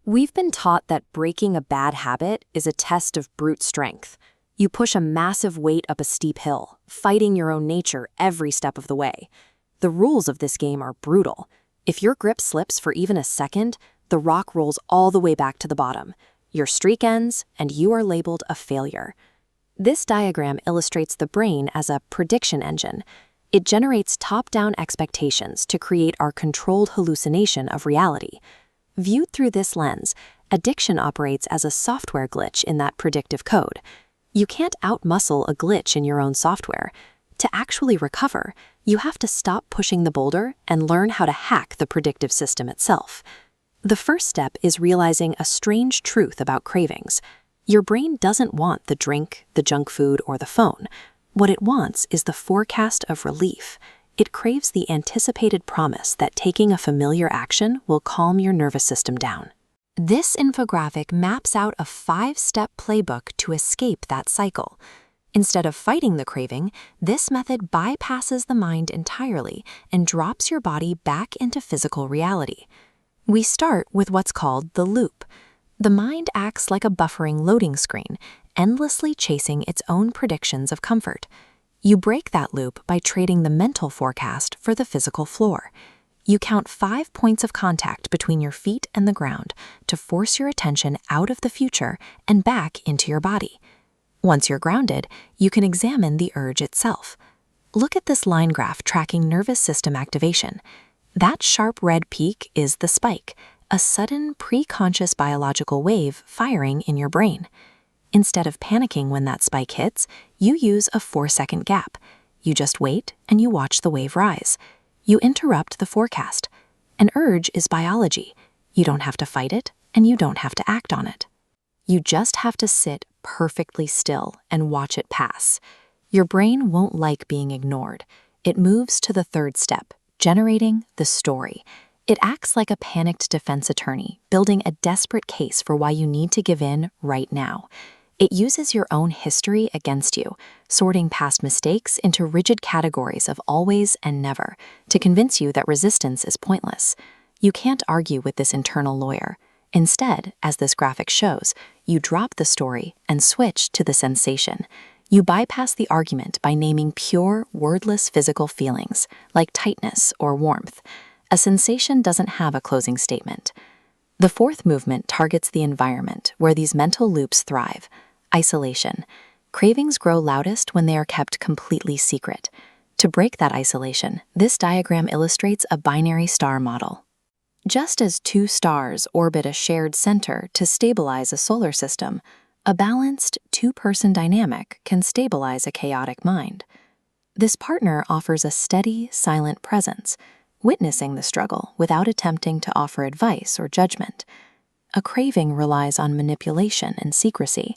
We've been taught that breaking a bad habit is a test of brute strength. You push a massive weight up a steep hill, fighting your own nature every step of the way. The rules of this game are brutal. If your grip slips for even a second, the rock rolls all the way back to the bottom. Your streak ends, and you are labeled a failure. This diagram illustrates the brain as a prediction engine. It generates top-down expectations to create our controlled hallucination of reality. Viewed through this lens, addiction operates as a software glitch in that predictive code. You can't outmuscle a glitch in your own software. To actually recover, you have to stop pushing the boulder and learn how to hack the predictive system itself. The first step is realizing a strange truth about cravings. Your brain doesn't want the drink, the junk food, or the phone. What it wants is the forecast of relief. It craves the anticipated promise that taking a familiar action will calm your nervous system down. This infographic maps out a 5-step playbook to escape that cycle. Instead of fighting the craving, this method bypasses the mind entirely and drops your body back into physical reality. We start with what's called the loop. The mind acts like a buffering loading screen, endlessly chasing its own predictions of comfort. You break that loop by trading the mental forecast for the physical floor. You count 5 points of contact between your feet and the ground to force your attention out of the future and back into your body. Once you're grounded, you can examine the urge itself. Look at this line graph tracking nervous system activation. That sharp red peak is the spike, a sudden pre-conscious biological wave firing in your brain. Instead of panicking when that spike hits, you use a 4-second gap. You just wait and you watch the wave rise. You interrupt the forecast. An urge is biology. You don't have to fight it, and you don't have to act on it. You just have to sit perfectly still and watch it pass. Your brain won't like being ignored. It moves to the third step, generating the story. It acts like a panicked defense attorney, building a desperate case for why you need to give in right now. It uses your own history against you, sorting past mistakes into rigid categories of always and never, to convince you that resistance is pointless. You can't argue with this internal lawyer. Instead, as this graphic shows, you drop the story and switch to the sensation. You bypass the argument by naming pure, wordless physical feelings, like tightness or warmth. A sensation doesn't have a closing statement. The fourth movement targets the environment where these mental loops thrive. Isolation. Cravings grow loudest when they are kept completely secret. To break that isolation, this diagram illustrates a binary star model. Just as 2 stars orbit a shared center to stabilize a solar system, a balanced 2-person dynamic can stabilize a chaotic mind. This partner offers a steady, silent presence, witnessing the struggle without attempting to offer advice or judgment. A craving relies on manipulation and secrecy.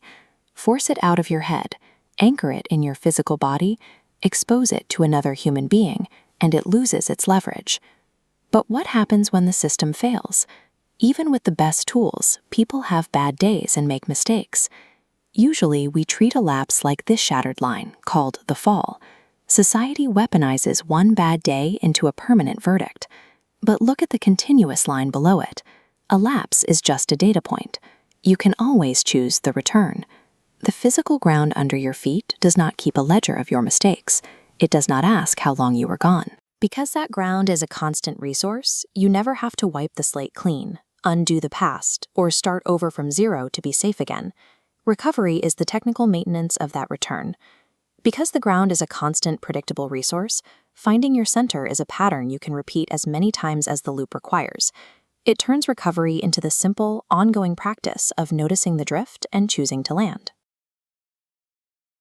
Force it out of your head, anchor it in your physical body, expose it to another human being, and it loses its leverage. But what happens when the system fails? Even with the best tools, people have bad days and make mistakes. Usually, we treat a lapse like this shattered line, called the fall. Society weaponizes one bad day into a permanent verdict. But look at the continuous line below it. A lapse is just a data point. You can always choose the return. The physical ground under your feet does not keep a ledger of your mistakes. It does not ask how long you were gone. Because that ground is a constant resource, you never have to wipe the slate clean, undo the past, or start over from zero to be safe again. Recovery is the technical maintenance of that return. Because the ground is a constant, predictable resource, finding your center is a pattern you can repeat as many times as the loop requires. It turns recovery into the simple, ongoing practice of noticing the drift and choosing to land.